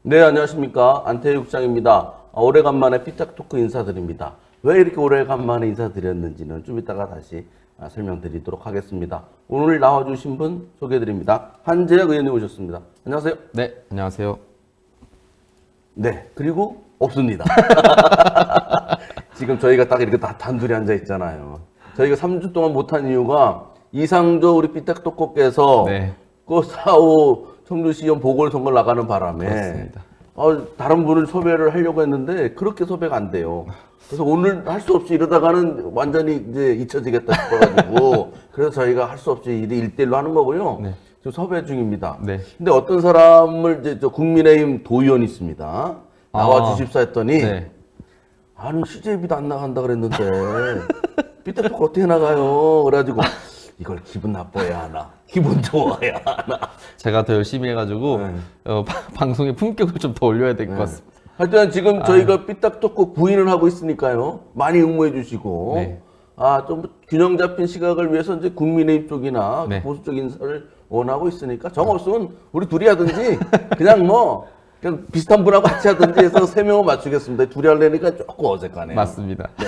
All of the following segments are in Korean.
네, 안녕하십니까. 안태육장입니다. 오래간만에 삐딱토크 인사드립니다. 왜 이렇게 오래간만에 인사드렸는지는 좀 이따가 다시 설명드리도록 하겠습니다. 오늘 나와주신 분 소개해드립니다. 한재혁 의원님 오셨습니다. 안녕하세요. 네, 안녕하세요. 네, 그리고 없습니다. 지금 저희가 딱 이렇게 다 단둘이 앉아 있잖아요. 저희가 3주 동안 못한 이유가 이상조 우리 삐딱토크께서 네. 그 4.5 청주시의원 보궐선거 나가는 바람에 그렇습니다. 다른 분을 섭외를 하려고 했는데 그렇게 섭외가 안 돼요. 그래서 오늘 할 수 없이 이러다가는 완전히 이제 잊혀지겠다 싶어가지고 그래서 저희가 할 수 없이 1대1로 하는 거고요. 네. 지금 섭외 중입니다. 네. 근데 어떤 사람을 이제 저 국민의힘 도의원이 있습니다. 나와 주십사 했더니 네. 아니 CJB도 안 나간다 그랬는데 삐딱토크 어떻게 나가요? 그래가지고 이걸 기분 나빠야 하나 기분 좋아야 하나 제가 더 열심히 해가지고 네. 방송의 품격을 좀 더 올려야 될 것 같습니다. 하여튼 지금 저희가 삐딱토크 구인을 하고 있으니까요. 많이 응모해 주시고 네. 좀 균형 잡힌 시각을 위해서 이제 국민의힘 쪽이나 네. 보수 쪽 인사를 원하고 있으니까 정 없으면 우리 둘이 하든지 그냥 그냥 비슷한 분하고 같이 하든지 해서 3명을 맞추겠습니다. 둘이 하려니까 조금 어색하네요. 맞습니다. 네.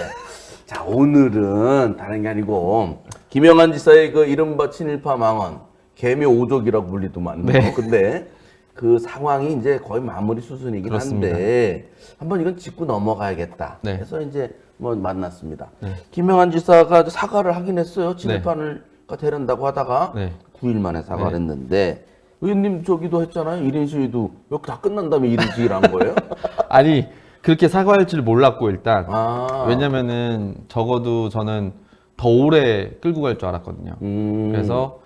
자, 오늘은 다른 게 아니고 김영한 지사의 그 이른바 친일파 망언 개묘 오족이라고 불리더만. 네. 근데 그 상황이 이제 거의 마무리 수순이긴 그렇습니다. 한데 한번 이건 짚고 넘어가야겠다. 네. 그래서 이제 만났습니다. 김영한 지사가 사과를 하긴 했어요. 친일파를 데려온다고 하다가 네. 9일 만에 사과를 했는데 의원님 저기도 했잖아요. 1인 시위도 여기 다 끝난 다음에 1인 시위를 한 거예요? 아니, 그렇게 사과할 줄 몰랐고 일단. 아. 왜냐면은 적어도 저는 더 오래 끌고 갈 줄 알았거든요. 그래서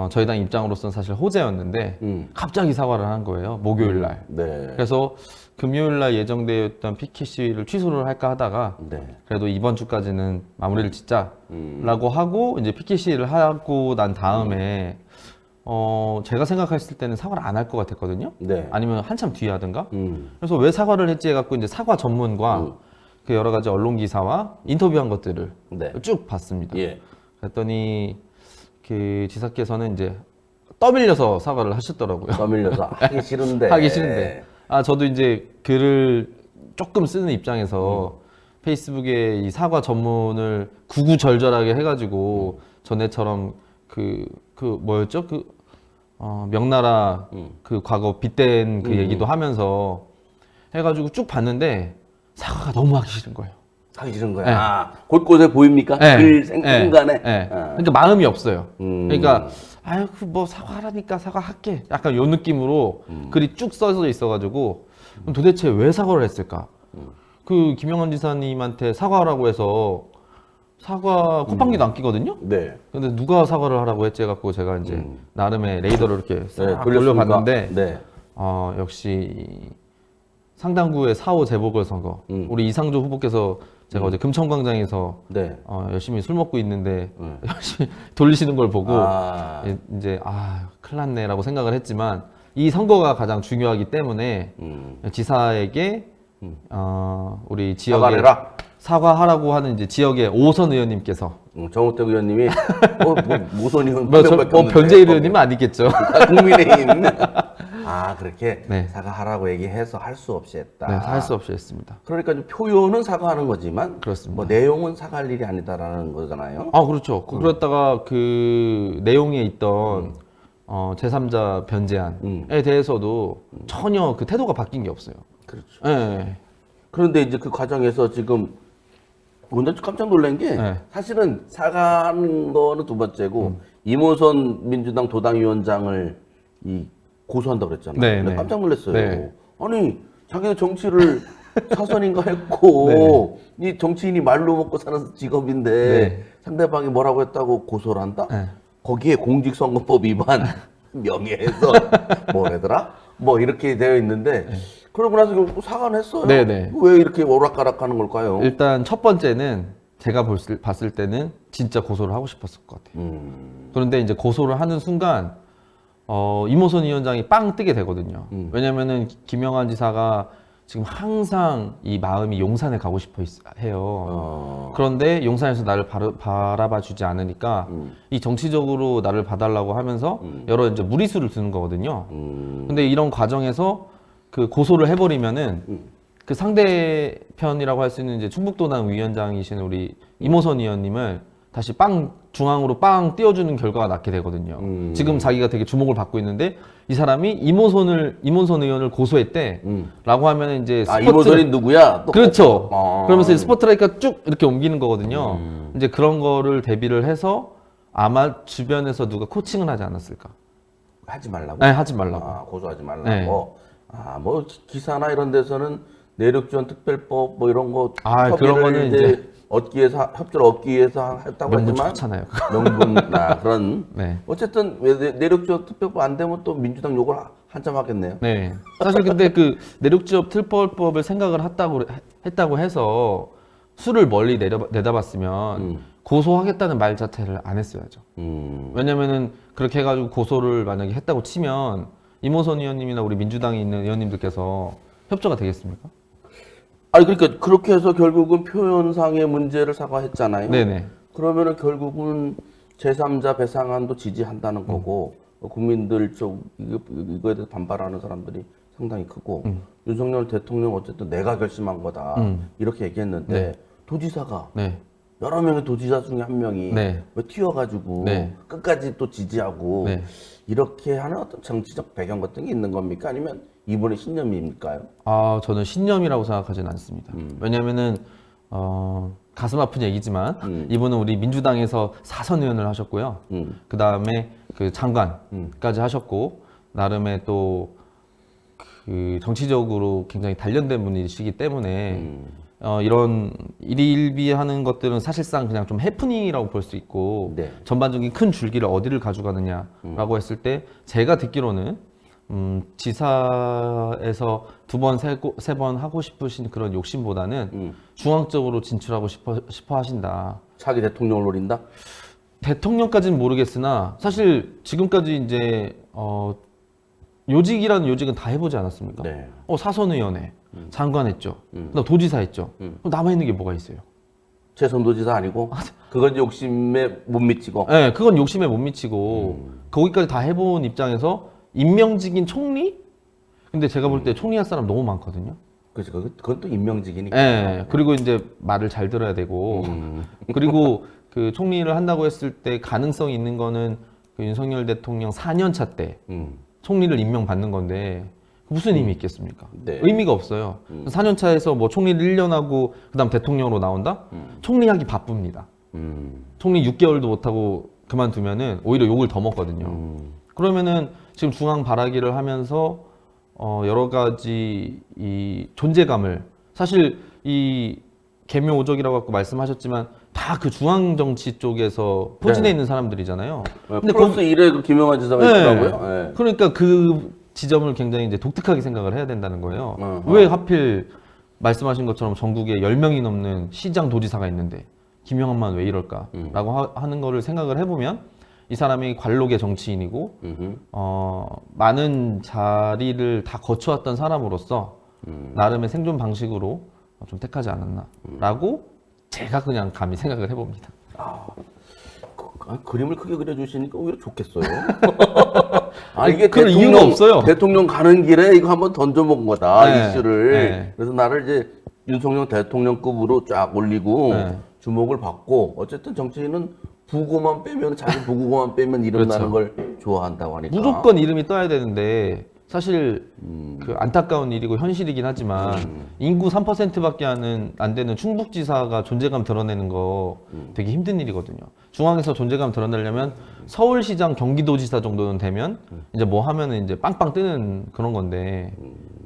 저희 당 입장으로서는 사실 호재였는데 갑자기 사과를 한 거예요. 목요일 날. 네. 그래서 금요일 날 예정되었던 피켓 시위를 취소를 할까 하다가 네. 그래도 이번 주까지는 마무리를 짓자라고 하고 이제 피켓 시위를 하고 난 다음에 제가 생각했을 때는 사과를 안 할 것 같았거든요. 네. 아니면 한참 뒤에 하든가. 그래서 왜 사과를 했지 해갖고 이제 사과 전문과 그 여러 가지 언론 기사와 인터뷰한 것들을 네. 쭉 봤습니다. 예. 그랬더니 그 지사께서는 이제 떠밀려서 사과를 하셨더라고요. 떠밀려서 하기 싫은데. 하기 싫은데. 저도 이제 글을 조금 쓰는 입장에서 페이스북에 이 사과 전문을 구구절절하게 해가지고 전에처럼 그 뭐였죠? 명나라 그 과거 빗댄 그 얘기도 하면서 해가지고 쭉 봤는데 사과가 너무 하기 싫은 거예요. 하기 싫은 거야. 네. 곳곳에 보입니까? 네. 글 네. 생간에. 네. 그러니까 마음이 없어요. 그러니까 아유 뭐 사과하라니까 사과할게. 약간 요 느낌으로 글이 쭉 써져 있어가지고 그럼 도대체 왜 사과를 했을까? 그 김영한 지사님한테 사과하라고 해서 사과 쿠팡기도 안 끼거든요. 네. 근데 누가 사과를 하라고 했지 해갖고 제가 이제 나름의 레이더를 이렇게 싹 돌렸습니까? 돌려봤는데 네. 역시 상당구의 4.5 재보궐선거 우리 이상조 후보께서 제가 어제 금천광장에서 네. 열심히 술 먹고 있는데 열심히 돌리시는 걸 보고 아. 이제 큰일 났네라고 생각을 했지만 이 선거가 가장 중요하기 때문에 지사에게 우리 지역에 사과해라. 사과하라고 하는 이제 지역의 오선 의원님께서 정우택 의원님이 모선 의원 변재일 의원님은 아니겠죠. 국민의힘. 그렇게 네. 사과하라고 얘기해서 할 수 없이 했다. 네, 할 수 없이 했습니다. 그러니까 좀 표현은 사과하는 거지만 그렇습니다. 내용은 사과할 일이 아니다라는 거잖아요. 그렇죠. 그랬다가 그 내용에 있던 제3자 변제안에 대해서도 전혀 그 태도가 바뀐 게 없어요. 그렇죠. 네. 그런데 이제 그 과정에서 지금 오늘 깜짝 놀란 게 네. 사실은 사과하는 거는 두 번째고 이모선 민주당 도당위원장을 고소한다고 그랬잖아요. 네, 근데 네. 깜짝 놀랐어요. 네. 아니 자기는 정치를 사선인가 했고 이 정치인이 말로 먹고 사는 직업인데 네. 상대방이 뭐라고 했다고 고소를 한다? 네. 거기에 공직선거법 위반 명예훼손 뭐래더라? 뭐 이렇게 되어 있는데 그러고 나서 결국 사과는 했어요. 네, 네. 왜 이렇게 오락가락하는 걸까요? 일단 첫 번째는 제가 봤을 때는 진짜 고소를 하고 싶었을 것 같아요. 그런데 이제 고소를 하는 순간 이모선 위원장이 빵 뜨게 되거든요. 왜냐면은 김영한 지사가 지금 항상 이 마음이 용산에 가고 싶어 해요. 그런데 용산에서 나를 바라봐 주지 않으니까 이 정치적으로 나를 봐달라고 하면서 여러 이제 무리수를 두는 거거든요. 근데 이런 과정에서 그 고소를 해버리면은 그 상대편이라고 할 수 있는 이제 충북도당 위원장이신 우리 이모선 의원님을 다시 중앙으로 띄워주는 결과가 낳게 되거든요. 지금 자기가 되게 주목을 받고 있는데 이 사람이 이모선 의원을 고소했대라고 하면 이제 이모선이 누구야? 또 그렇죠. 그러면서 스포트라이트가 쭉 이렇게 옮기는 거거든요. 이제 그런 거를 대비를 해서 아마 주변에서 누가 코칭을 하지 않았을까? 하지 말라고? 네, 하지 말라고. 고소하지 말라고. 네. 뭐 기사나 이런 데서는 내륙지원 특별법 뭐 이런 거 그런 거는 이제 얻기 위해서 협조를 얻기 위해서 했다고 명분 하지만 좋잖아요. 명분 그런 네. 어쨌든 왜 내륙지원 특별법 안 되면 또 민주당 욕을 한참 하겠네요. 네. 사실 근데 그 내륙지역 특별법을 생각을 했다고 해서 수를 멀리 내다봤으면 고소하겠다는 말 자체를 안 했어야죠. 왜냐면은 그렇게 해가지고 고소를 만약에 했다고 치면 이모선 의원님이나 우리 민주당에 있는 의원님들께서 협조가 되겠습니까? 아니 그러니까 그렇게 해서 결국은 표현상의 문제를 사과했잖아요. 네네. 그러면은 결국은 제3자 배상안도 지지한다는 거고 국민들 쪽 이거에 대해서 반발하는 사람들이 상당히 크고 윤석열 대통령 어쨌든 내가 결심한 거다 이렇게 얘기했는데 네. 도지사가 네. 여러 명의 도지사 중에 한 명이 네. 왜 튀어가지고 네. 끝까지 또 지지하고 네. 이렇게 하는 어떤 정치적 배경 같은 게 있는 겁니까? 아니면 이분의 신념입니까요? 저는 신념이라고 생각하지는 않습니다. 왜냐면은 가슴 아픈 얘기지만 이분은 우리 민주당에서 4선 의원을 하셨고요. 그 다음에 그 장관까지 하셨고 나름의 또 그 정치적으로 굉장히 단련된 분이시기 때문에 이런 일희일비하는 것들은 사실상 그냥 좀 해프닝이라고 볼 수 있고 네. 전반적인 큰 줄기를 어디를 가져가느냐라고 했을 때 제가 듣기로는 지사에서 2번, 3번 하고 싶으신 그런 욕심보다는 중앙적으로 진출하고 싶어 하신다. 차기 대통령을 노린다? 대통령까지는 모르겠으나 사실 지금까지 이제 요직이라는 요직은 다 해보지 않았습니까? 네. 사선의원회, 장관 했죠. 그다음 도지사 했죠. 그럼 남아있는 게 뭐가 있어요? 최선도지사 아니고 그건 욕심에 못 미치고 네, 그건 욕심에 못 미치고 거기까지 다 해본 입장에서 임명직인 총리? 근데 제가 볼 때 총리 할 사람 너무 많거든요. 그렇지, 그건 또 임명직이니까. 네, 그리고 이제 말을 잘 들어야 되고 그리고 그 총리를 한다고 했을 때 가능성이 있는 거는 그 윤석열 대통령 4년 차 때 총리를 임명받는 건데 무슨 의미 있겠습니까? 네. 의미가 없어요. 4년 차에서 뭐 총리를 1년 하고 그다음 대통령으로 나온다? 총리하기 바쁩니다. 총리 6개월도 못하고 그만두면은 오히려 욕을 더 먹거든요. 그러면은 지금 중앙 바라기를 하면서 여러 가지 이 존재감을 사실 이 개묘 오적이라고 갖고 말씀하셨지만 다 그 중앙 정치 쪽에서 포진해 있는 사람들이잖아요. 근데 플러스 1에 그 김영환 지사가 있더라고요. 네. 그러니까 그 지점을 굉장히 이제 독특하게 생각을 해야 된다는 거예요. 왜 하필 말씀하신 것처럼 전국에 10명이 넘는 시장 도지사가 있는데 김영환만 왜 이럴까라고 하는 거를 생각을 해보면 이 사람이 관록의 정치인이고 많은 자리를 다 거쳐왔던 사람으로서 나름의 생존 방식으로 좀 택하지 않았나라고 제가 그냥 감히 생각을 해봅니다. 그림을 크게 그려주시니까 오히려 좋겠어요. 이게 그런 이유가 없어요. 대통령 가는 길에 이거 한번 던져본 거다, 네. 이슈를. 네. 그래서 나를 이제 윤석열 대통령급으로 쫙 올리고 네. 주목을 받고 어쨌든 정치인은 부고만 빼면 자기 부고만 빼면 이름 나는 걸 좋아한다고 하니까. 무조건 이름이 떠야 되는데 사실 그 안타까운 일이고 현실이긴 하지만 인구 3%밖에 안 되는 충북지사가 존재감 드러내는 거 되게 힘든 일이거든요. 중앙에서 존재감 드러내려면 서울시장, 경기도지사 정도는 되면 이제 뭐 하면은 이제 빵빵 뜨는 그런 건데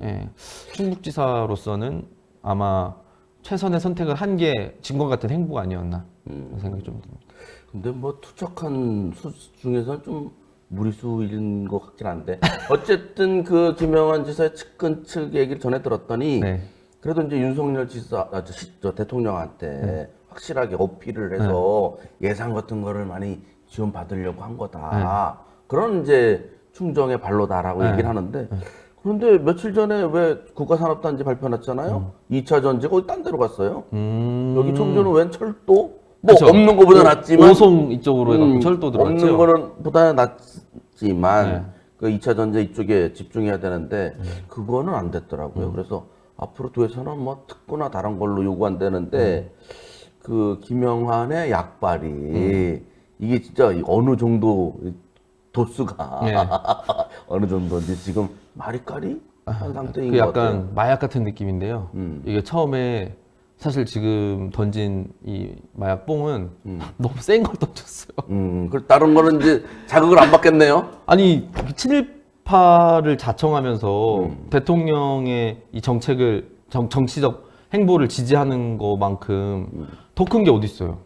예, 충북지사로서는 아마 최선의 선택을 한 게 진과 같은 행보가 아니었나 그런 생각이 좀 듭니다. 근데 뭐 투척한 수 중에서 좀 무리수인 것 같긴 한데 어쨌든 그 김영환 지사의 측근 측 얘기를 전해 들었더니 네. 그래도 이제 윤석열 지사 저 대통령한테 확실하게 어필을 해서 예산 같은 거를 많이 지원 받으려고 한 거다 그런 이제 충정의 발로다라고 얘기를 하는데 그런데 며칠 전에 왜 국가산업단지 발표났잖아요. 2차 전지가 어디 딴 데로 갔어요. 여기 청주는 웬 철도? 뭐 그쵸. 없는 거보다 낫지만 오송 이쪽으로 해갖고 철도 들어갔죠. 없는 거는 보다 낫지만 그 2차 전지 이쪽에 집중해야 되는데 그거는 안 됐더라고요. 그래서 앞으로 도에서는 뭐 특구나 다른 걸로 요구한다는데 그 김영환의 약발이 이게 진짜 어느 정도 도수가 예. 어느 정도인지 지금 마리까리 한 상태인 그 것 약간 같아요. 마약 같은 느낌인데요. 이게 처음에 사실 지금 던진 이 마약 뽕은 너무 센 걸 던졌어요. 그 다른 거는 이제 자극을 안 받겠네요. 아니 친일파를 자청하면서 대통령의 이 정책을 정치적 행보를 지지하는 것만큼 더 큰 게 어디 있어요?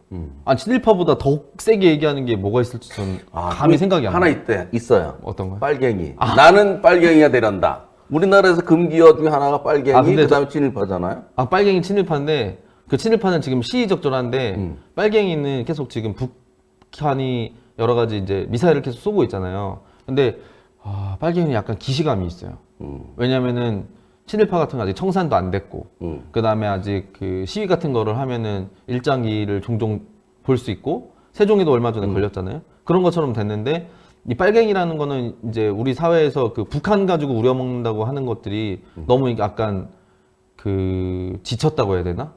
아니 친일파보다 더 세게 얘기하는 게 뭐가 있을지 저는 감히 생각이 안 하나 나요. 있어요. 어떤 거요? 빨갱이. 나는 빨갱이가 되란다. 우리나라에서 금기어 중에 하나가 빨갱이, 근데 그다음에 친일파잖아요. 빨갱이 친일파인데 그 친일파는 지금 시의적절한데 빨갱이는 계속 지금 북한이 여러 가지 이제 미사일을 계속 쏘고 있잖아요. 근데 빨갱이는 약간 기시감이 있어요. 왜냐면은 친일파 같은 거 아직 청산도 안 됐고, 그 다음에 아직 그 시위 같은 거를 하면은 일장기를 종종 볼 수 있고, 세종에도 얼마 전에 걸렸잖아요. 그런 것처럼 됐는데, 이 빨갱이라는 거는 이제 우리 사회에서 그 북한 가지고 우려먹는다고 하는 것들이 너무 약간 그 지쳤다고 해야 되나?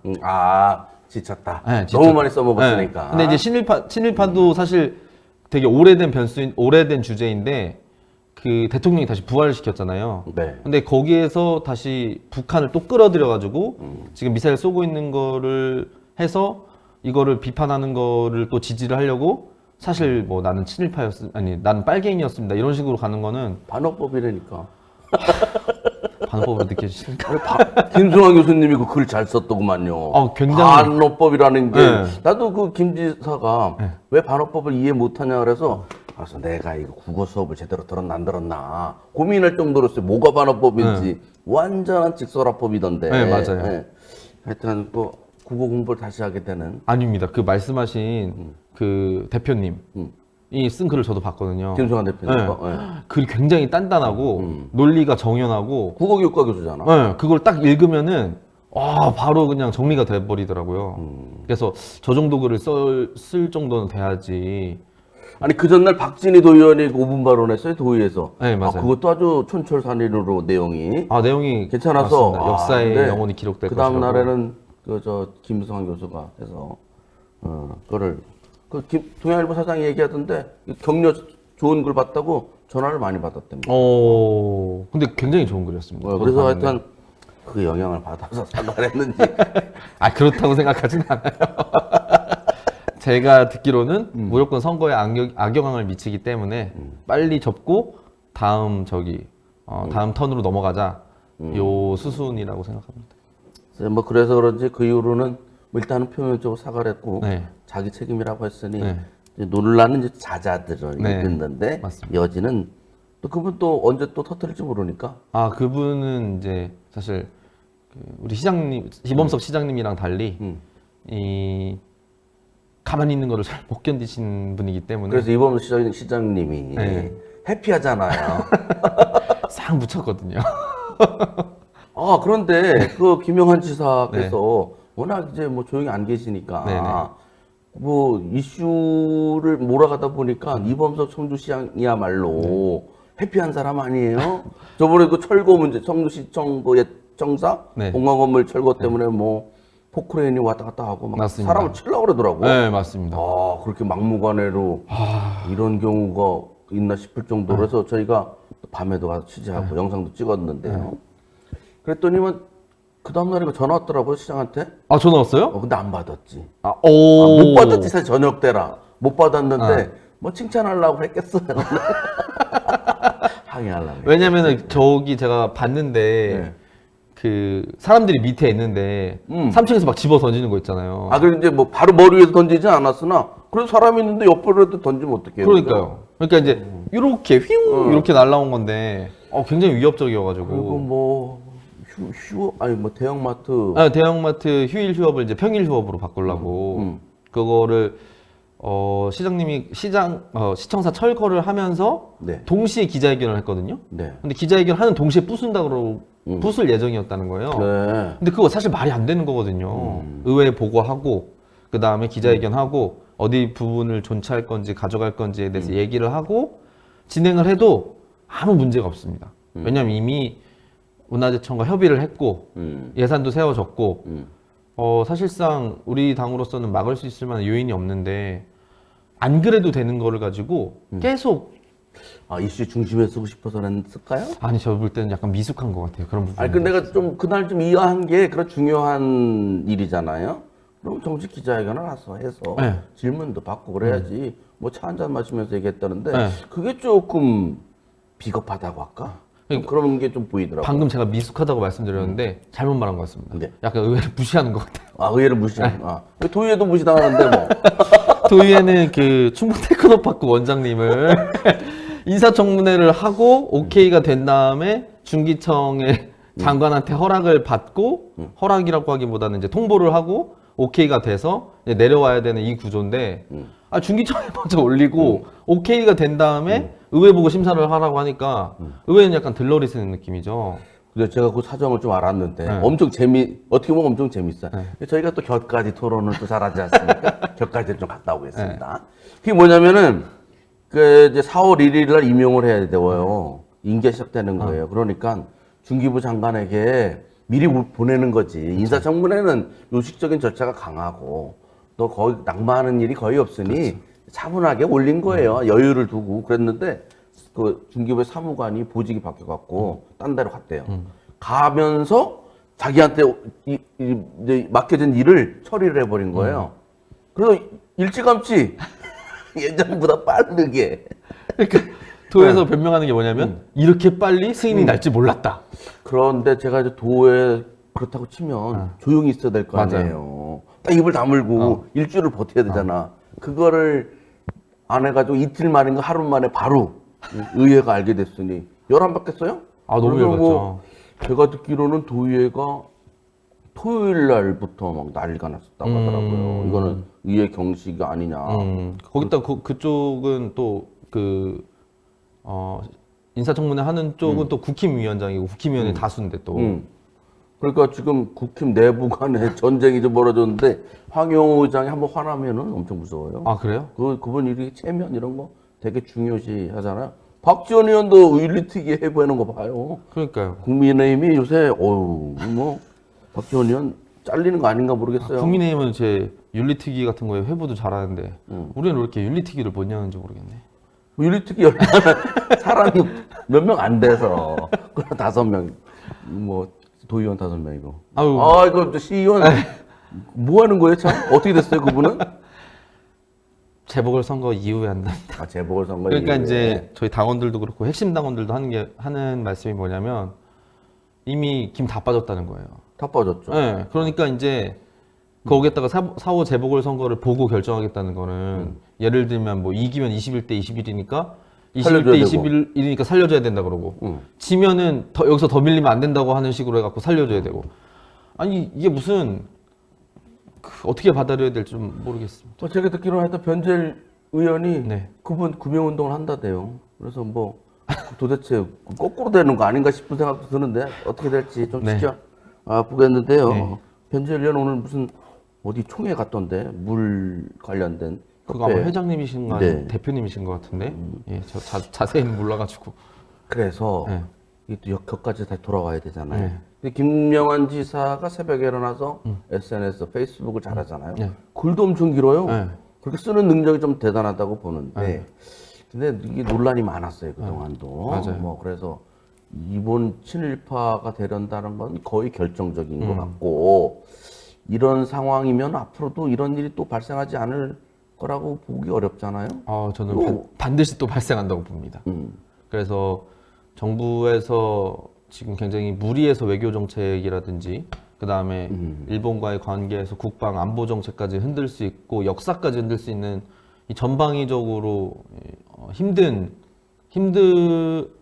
지쳤다. 네, 지쳤다. 너무 많이 써먹었으니까. 네. 근데 이제 친일파도 사실 되게 오래된 주제인데, 그 대통령이 다시 부활을 시켰잖아요. 네. 근데 거기에서 다시 북한을 또 끌어들여가지고 지금 미사일 쏘고 있는 거를 해서 이거를 비판하는 거를 또 지지를 하려고 사실 뭐 나는 나는 빨갱이였습니다. 이런 식으로 가는 거는 반어법이라니까. 반어법으로 느껴지십니까? 김수환 교수님이 그 글 잘 썼더구만요. 굉장히. 반어법이라는 게 네. 나도 그 김 지사가 네. 왜 반어법을 이해 못하냐 그래서 내가 이거 국어 수업을 제대로 들었나 안 들었나 고민할 정도로서 뭐가 반어법인지 완전한 직설화법이던데. 네, 맞아요. 하여튼 그 국어 공부를 다시 하게 되는. 아닙니다. 그 말씀하신 그 대표님이 쓴 글을 저도 봤거든요. 김수환 대표님. 네. 글이 굉장히 단단하고 논리가 정연하고 국어교육과 교수잖아. 네, 그걸 딱 읽으면은 바로 그냥 정리가 돼버리더라고요. 그래서 저 정도 글을 쓸 정도는 돼야지. 아니 그 전날 박진희 도의원이 5분 발언했어요 도의에서. 네, 맞아요. 그것도 아주 촌철살인으로 내용이 내용이 괜찮아서 맞습니다. 역사에 근데 영원히 기록될 그 다음 것이라고. 날에는 김수환 교수가 해서 그거를 동양일보 사장이 얘기하던데 격려 좋은 글 봤다고 전화를 많이 받았답니다. 근데 굉장히 좋은 글이었습니다. 그래서 저도 봤는데. 하여튼 그 영향을 받아서 사과를 했는지. 그렇다고 생각하진 않아요. 제가 듣기로는 무조건 선거에 악영향을 미치기 때문에 빨리 접고 다음 다음 턴으로 넘어가자. 요 수순이라고 생각합니다. 그래서 그런지 그 이후로는 일단은 표면적으로 사과를 했고 네. 자기 책임이라고 했으니 네. 이제 논란은 이제 잦아들어 네. 있는데 맞습니다. 여지는 또 그분 또 언제 또 터뜨릴지 모르니까. 그분은 이제 사실 우리 시장님 이범석 시장님이랑 달리 이 가만히 있는 거를 잘 못 견디신 분이기 때문에 그래서 이범석 시장님이 네. 해피하잖아요. 싹 묻혔거든요. 그런데 그 김영환 지사께서 워낙 이제 뭐 조용히 안 계시니까 네네. 뭐 이슈를 몰아가다 보니까 이범석 청주시장이야말로 해피한 사람 아니에요? 저번에 그 철거 문제, 청주시청 그 청사 네. 공항 건물 철거 때문에 뭐 포크레인이 왔다 갔다 하고 막 맞습니다. 사람을 치려고 그러더라고. 네, 맞습니다. 그렇게 막무가내로 이런 경우가 있나 싶을 정도로 해서 저희가 밤에도 가서 취재하고 영상도 찍었는데요. 그랬더니만 그 다음날에 전화 왔더라고요, 시장한테. 전화 왔어요? 근데 안 받았지. 오. 못 받았지, 사실 저녁 때라. 못 받았는데 뭐 칭찬하려고 했겠어요. 항의하려고. 왜냐면은 제가 봤는데 그 사람들이 밑에 있는데 3층에서 막 집어 던지는 거 있잖아요. 그리고 이제 뭐 바로 머리 위에서 던지지 않았으나 그래도 사람이 있는데 옆으로라도 던지면 어떡해요? 그러니까요. 그러니까 이제 이렇게 휘웅 이렇게 날라온 건데 굉장히 위협적이어가지고. 그리고 뭐 대형마트. 대형마트 휴일 휴업을 이제 평일 휴업으로 바꾸려고 그거를 시장님이 시청사 철거를 하면서 동시에 기자회견을 했거든요. 네. 근데 기자회견 하는 동시에 부술 예정이었다는 거예요. 네. 근데 그거 사실 말이 안 되는 거거든요. 의회에 보고하고 그 다음에 기자회견하고 어디 부분을 존치할 건지 가져갈 건지에 대해서 얘기를 하고 진행을 해도 아무 문제가 없습니다. 왜냐하면 이미 문화재청과 협의를 했고 예산도 세워졌고 사실상 우리 당으로서는 막을 수 있을 만한 요인이 없는데 안 그래도 되는 거를 가지고 계속 이슈 중심에 쓰고 싶어서는 쓸까요? 아니 저 볼 때는 약간 미숙한 것 같아요. 그런 부분. 아니, 근데 내가 좀 그날 좀 이해한 게 그런 중요한 일이잖아요. 그럼 정식 기자회견을 와서 해서 네. 질문도 받고 그래야지. 뭐 차 한잔 마시면서 얘기했다는데 네. 그게 조금 비겁하다고 할까? 좀 그런 게 좀 보이더라고요. 방금 제가 미숙하다고 말씀드렸는데 잘못 말한 것 같습니다. 네. 약간 의외로 무시하는 것 같아요. 의외로 무시하는. 도의회도 무시당하는데 뭐. 도의회는 그 충북 테크노파크 원장님을 인사청문회를 하고 오케이가 된 다음에 중기청의 장관한테 허락을 받고 허락이라고 하기보다는 이제 통보를 하고 오케이가 돼서 이제 내려와야 되는 이 구조인데 중기청에 먼저 올리고 오케이가 된 다음에 의회 보고 심사를 하라고 하니까 의회는 약간 들러리 쓰는 느낌이죠. 그래서 제가 그 사정을 좀 알았는데 네. 엄청 어떻게 보면 엄청 재밌어요. 저희가 또 곁까지 토론을 또 잘하지 않습니까? 곁까지 좀 갔다 오겠습니다. 그게 뭐냐면은 그 이제 4월 1일 날 임용을 해야 되고요. 임기가 시작되는 거예요. 그러니까 중기부 장관에게 미리 보내는 거지. 인사청문회는 요식적인 절차가 강하고 또 거의 낙마하는 일이 거의 없으니 차분하게 올린 거예요. 여유를 두고 그랬는데 그 중기부의 사무관이 보직이 바뀌어갖고 딴 데로 갔대요. 가면서 자기한테 이제 맡겨진 일을 처리를 해버린 거예요. 그래서 일찌감치 예전보다 빠르게. 그러니까 도에서 변명하는 게 뭐냐면 이렇게 빨리 승인이 날지 몰랐다. 그런데 제가 이제 도에 그렇다고 치면 조용히 있어야 될 거 아니에요. 딱 입을 다물고 일주일을 버텨야 되잖아. 그거를 안 해가지고 이틀 만인가 하루 만에 바로 의회가 알게 됐으니 열 안 받겠어요? 너무 그래서 열받죠. 제가 듣기로는 도의회가 토요일 날부터 막 난리가 났었다고 하더라고요. 이거는 의회 경시가 아니냐. 거기다 그쪽은 또 인사청문회 하는 쪽은 또 국힘위원장이고 국힘위원회 다수인데 또. 그러니까 지금 국힘 내부 간에 전쟁이 좀 벌어졌는데 황영호 의장이 한번 화나면은 엄청 무서워요. 그래요? 그분 일이 체면 이런 거 되게 중요시 하잖아요. 박지원 의원도 윤리특위 해보는 거 봐요. 그러니까요. 국민의힘이 요새 뭐 박지원 의원 잘리는 거 아닌가 모르겠어요. 국민의힘은 제 윤리특위 같은 거에 회부도 잘하는데 우리는 왜 이렇게 윤리특위를 못 여는지 모르겠네. 윤리특위 열면 사람이 몇 명 안 돼서 그럼 5명 뭐 도의원 5명이고. 이거 시의원 뭐 하는 거예요 참? 어떻게 됐어요 그분은? 재보궐선거 이후에 한답니다. 재보궐선거 그러니까 이후에. 이제 저희 당원들도 그렇고 핵심 당원들도 하는 말씀이 뭐냐면 이미 김 다 빠졌다는 거예요. 다 빠졌죠. 네, 그러니까 이제 거기에다가 4호 재보궐선거를 보고 결정하겠다는 거는 예를 들면 뭐 이기면 21대 21이니까 21대 21이니까 살려줘야 된다 그러고 지면은 여기서 더 밀리면 안 된다고 하는 식으로 해갖고 살려줘야 되고 아니 이게 무슨 어떻게 받아들여야 될지 좀 모르겠습니다. 제가 듣기로는 하여튼 변재일 의원이 네. 그분 구명운동을 한다대요. 그래서 뭐 도대체 거꾸로 되는 거 아닌가 싶은 생각도 드는데 어떻게 될지 좀 네. 보겠는데요. 네. 변재일 의원 오늘 무슨 어디 총회 갔던데 물 관련된 그거 아마 회장님이신가 네. 대표님이신 것 같은데 예, 저 자세히는 몰라가지고 그래서 네. 이게 또 역효까지 다시 돌아와야 되잖아요. 네. 근데 김명환 지사가 새벽에 일어나서 SNS, 페이스북을 잘하잖아요. 네. 글도 엄청 길어요. 네. 그렇게 쓰는 능력이 좀 대단하다고 보는데 네. 근데 이게 논란이 많았어요 그동안도. 맞아요. 뭐 그래서 이번 친일파가 되련다는 건 거의 결정적인 것 같고 이런 상황이면 앞으로도 이런 일이 또 발생하지 않을 거라고 보기 어렵잖아요. 저는 반드시 또 발생한다고 봅니다. 그래서 정부에서 지금 굉장히 무리해서 외교 정책이라든지 그 다음에 일본과의 관계에서 국방 안보 정책까지 흔들 수 있고 역사까지 흔들 수 있는 이 전방위적으로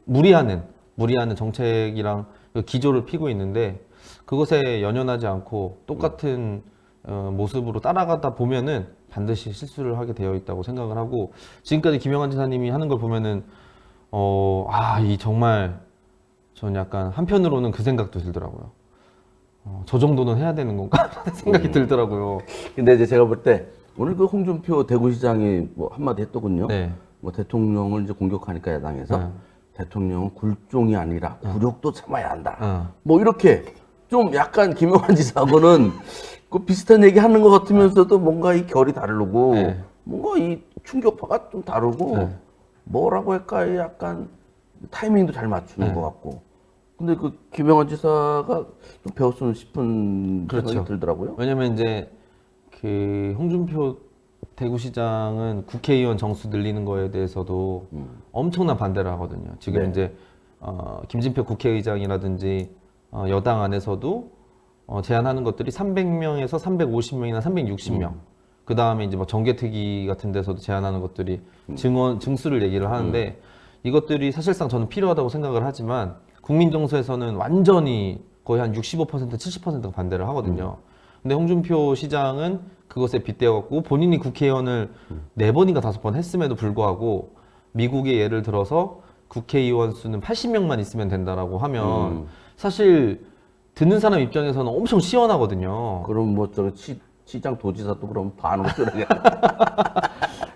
무리하는 정책이랑 기조를 피고 있는데 그것에 연연하지 않고 똑같은 모습으로 따라가다 보면은 반드시 실수를 하게 되어 있다고 생각을 하고 지금까지 김영환 지사님이 하는 걸 보면은 이 정말 전 약간 한편으로는 그 생각도 들더라고요. 저 정도는 해야 되는 건가 생각이 들더라고요. 근데 이제 제가 볼 때 오늘 그 홍준표 대구시장이 뭐 한마디 했더군요. 네. 뭐 대통령을 이제 공격하니까 야당에서 대통령은 굴종이 아니라 굴욕도 참아야 한다. 어. 뭐 이렇게 좀 약간 김영환 지사하고는 그 비슷한 얘기 하는 것 같으면서도 뭔가 이 결이 다르고 네. 뭔가 이 충격파가 좀 다르고 네. 뭐라고 할까 약간 타이밍도 잘 맞추는 네. 것 같고. 근데 그 김영환 지사가 좀 배웠으면 싶은 그렇죠. 생각이 들더라고요. 왜냐면 이제 그 홍준표 대구시장은 국회의원 정수 늘리는 거에 대해서도 엄청난 반대를 하거든요. 지금 네. 이제 김진표 국회의장이라든지 여당 안에서도 제안하는 것들이 300명에서 350명이나 360명. 그 다음에 이제 뭐 정개특위 같은 데서도 제안하는 것들이 증수를 얘기를 하는데 이것들이 사실상 저는 필요하다고 생각을 하지만 국민 정서에서는 완전히 거의 한 65% 70%가 반대를 하거든요. 근데 홍준표 시장은 그것에 빗대어갖고 본인이 국회의원을 4번인가 5번 했음에도 불구하고 미국의 예를 들어서 국회의원 수는 80명만 있으면 된다라고 하면 사실 듣는 사람 입장에서는 엄청 시원하거든요. 그럼 뭐 저 시장 도지사도 그럼 반으로 줄여야겠다.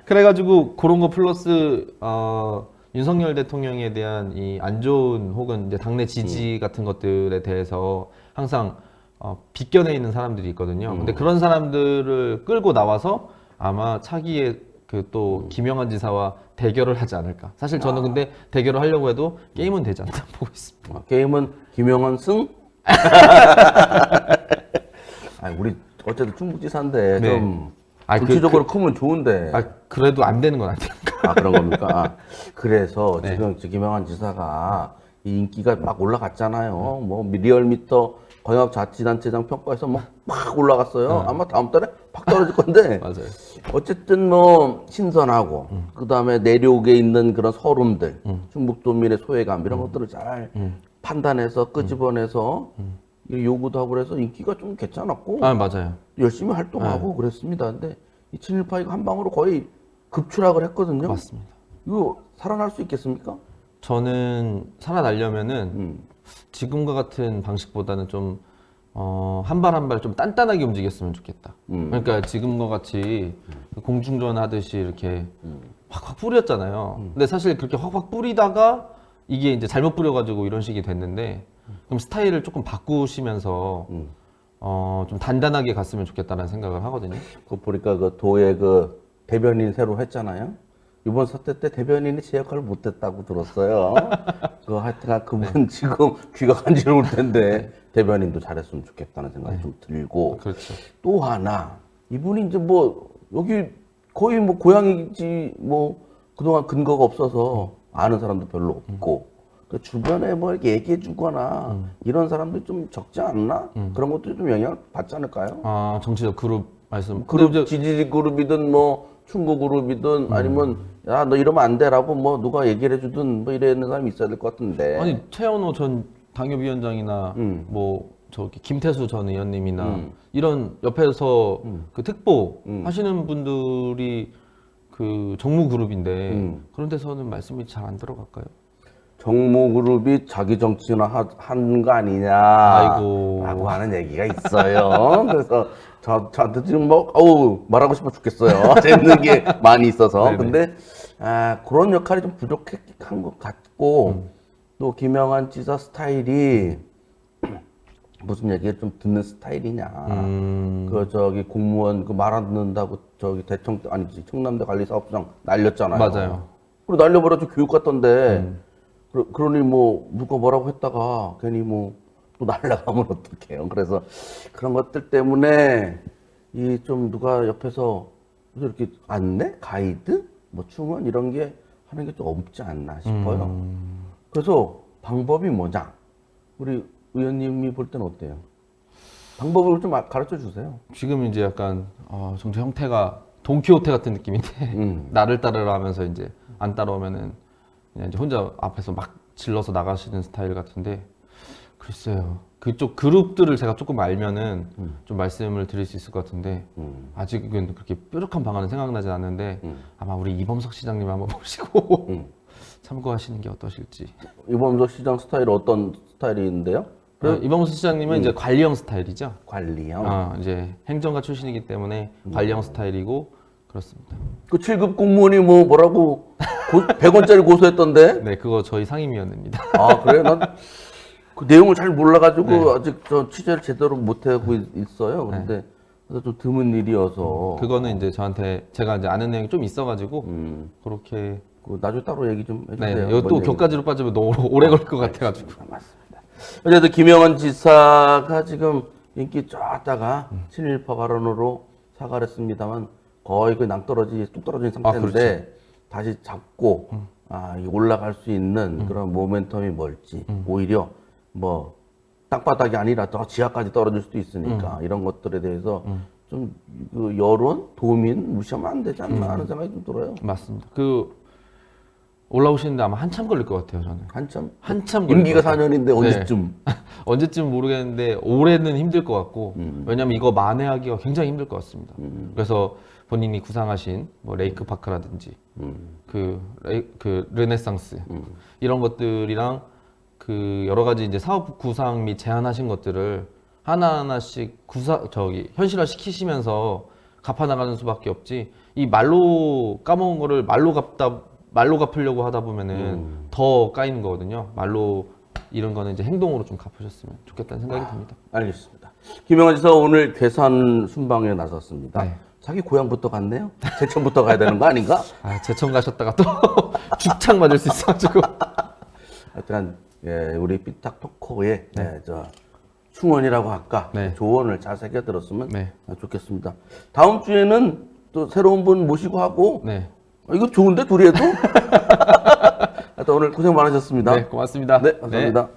그래가지고 그런 거 플러스 윤석열 대통령에 대한 이 안 좋은 혹은 이제 당내 지지 같은 것들에 대해서 항상 빗겨내 있는 사람들이 있거든요. 근데 그런 사람들을 끌고 나와서 아마 차기에 그 또 김영환 지사와 대결을 하지 않을까. 사실 저는 근데 대결을 하려고 해도 게임은 되지 않다 보고 있습니다. 게임은 김영환 승? 아니, 우리 어쨌든 충북지사인데 네. 좀 아, 정치적으로 크면 좋은데. 그래도 안 되는 건 아니에요. 그런 겁니까? 그래서 네. 지금 김영환 지사가 이 인기가 막 올라갔잖아요. 뭐 리얼미터 광역자치단체장 평가에서 막 올라갔어요. 아마 다음 달에 팍 떨어질 건데. 맞아요. 어쨌든 뭐 신선하고 그 다음에 내륙에 있는 그런 서름들, 충북도민의 소외감 이런 것들을 잘 판단해서 끄집어내서 요구도 하고 그래서 인기가 좀 괜찮았고 아, 맞아요. 열심히 활동하고 그랬습니다. 근데 이 친일파 이거 한 방으로 거의 급추락을 했거든요. 맞습니다. 이거 살아날 수 있겠습니까? 저는 살아나려면은 지금과 같은 방식보다는 좀 한 발 한 발 좀 단단하게 움직였으면 좋겠다. 그러니까 지금과 같이 공중전 하듯이 이렇게 확확 뿌렸잖아요. 근데 사실 그렇게 확확 뿌리다가 이게 이제 잘못 뿌려가지고 이런 식이 됐는데 그럼 스타일을 조금 바꾸시면서 좀 단단하게 갔으면 좋겠다는 생각을 하거든요. 그 보니까 그 도의 그 대변인 새로 했잖아요. 이번 사태 때 대변인이 제 역할을 못했다고 들었어요. 그 하여튼 그분 지금 귀가 간지러울 텐데 대변인도 잘했으면 좋겠다는 생각이 좀 들고 그렇죠. 또 하나 이분이 이제 뭐 여기 거의 뭐 고향이지 뭐 그동안 근거가 없어서 아는 사람도 별로 없고 그 주변에 뭐 이렇게 얘기해 주거나 이런 사람들이 좀 적지 않나? 그런 것들이 좀 영향을 받지 않을까요? 아, 정치적 그룹 말씀. 그룹 지지직 그룹이든 뭐 충고 그룹이든 아니면 야 너 이러면 안 돼라고 뭐 누가 얘기를 해주든 뭐 이러는 사람이 있어야 될 것 같은데. 아니 최현호 전 당협위원장이나 뭐 저기 김태수 전 의원님이나 이런 옆에서 그 특보 하시는 분들이 그 정무 그룹인데 그런 데서는 말씀이 잘 안 들어갈까요? 정모 그룹이 자기 정치나 하는 거 아니냐 아이고. 라고 하는 얘기가 있어요. 그래서 저한테 지금 뭐 말하고 싶어 죽겠어요. 재밌는 게 많이 있어서. 네네. 근데 그런 역할이 좀 부족한 것 같고 또 김영환 지사 스타일이 무슨 얘기를 좀 듣는 스타일이냐. 그 저기 공무원 그 말 안 듣는다고 저기 아니지 청남대 관리사업장 날렸잖아요. 맞아요. 그리고 날려버려서 교육 갔던데 그러니 뭐 누가 뭐라고 했다가 괜히 뭐 또 날라가면 어떡해요. 그래서 그런 것들 때문에 이 좀 누가 옆에서 이렇게 안내, 가이드, 뭐 충원 이런 게 하는 게 좀 없지 않나 싶어요. 그래서 방법이 뭐냐? 우리 의원님이 볼 때는 어때요? 방법을 좀 가르쳐 주세요. 지금 이제 약간 정치 형태가 돈키호테 같은 느낌인데 나를 따르라 하면서 이제 안 따라오면은 그냥 이제 혼자 앞에서 막 질러서 나가시는 스타일 같은데 글쎄요. 그쪽 그룹들을 제가 조금 알면은 좀 말씀을 드릴 수 있을 것 같은데 아직은 그렇게 뾰족한 방안은 생각나지 않는데 아마 우리 이범석 시장님 한번 보시고 참고하시는 게 어떠실지. 이범석 시장 스타일은 어떤 스타일인데요? 이범석 시장님은 이제 관리형 스타일이죠. 관리형. 이제 행정가 출신이기 때문에 관리형 스타일이고 그렇습니다. 그 7급 공무원이 뭐라고 100원짜리 고소했던데? 네, 그거 저희 상임위원회입니다. 아, 그래? 난 그 내용을 잘 몰라가지고 네. 아직 저 취재를 제대로 못하고 있어요. 그런데 좀 드문 일이어서. 그거는 이제 저한테 제가 이제 아는 내용이 좀 있어가지고 그렇게 그 나중에 따로 얘기 좀 해주세요. 네, 이거 또 뭔 격가지로 빠지면 너무 오래 걸릴 것 같아가지고. 맞습니다. 어쨌든 김영환 지사가 지금 인기 쫙다가 친일파 발언으로 사과를 했습니다만 거의 그 낭떠러지 뚝 떨어진 상태인데 그렇죠. 다시 잡고 이 올라갈 수 있는 그런 모멘텀이 뭘지 오히려 뭐 땅바닥이 아니라 더 지하까지 떨어질 수도 있으니까 이런 것들에 대해서 좀 그 여론, 도민 무시하면 안 되지 않나 하는 생각이 좀 들어요. 맞습니다. 그 올라오시는데 아마 한참 걸릴 것 같아요, 저는. 한참 걸릴 임기가 것 같아요. 4년인데 언제쯤? 언제쯤 모르겠는데 올해는 힘들 것 같고 왜냐면 이거 만회하기가 굉장히 힘들 것 같습니다. 그래서 본인이 구상하신 뭐 레이크 파크라든지 그 르네상스 이런 것들이랑 그 여러 가지 이제 사업 구상 및 제안하신 것들을 하나하나씩 현실화 시키시면서 갚아나가는 수밖에 없지. 이 말로 까먹은 거를 말로 갚으려고 하다 보면은 더 까이는 거거든요. 말로 이런 거는 이제 행동으로 좀 갚으셨으면 좋겠다는 생각이 듭니다. 알겠습니다. 김영환 지사 오늘 대선 순방에 나섰습니다. 네. 자기 고향부터 갔네요? 제천부터 가야 되는 거 아닌가? 제천 가셨다가 또 죽창 맞을 수 있어가지고. 하여튼 예, 우리 삐딱 토커의 저 충원이라고 할까? 네. 조언을 잘 새겨 들었으면 네. 좋겠습니다. 다음 주에는 또 새로운 분 모시고 하고 네. 이거 좋은데 둘이 해도? 하여튼 오늘 고생 많으셨습니다. 네, 고맙습니다. 네, 감사합니다.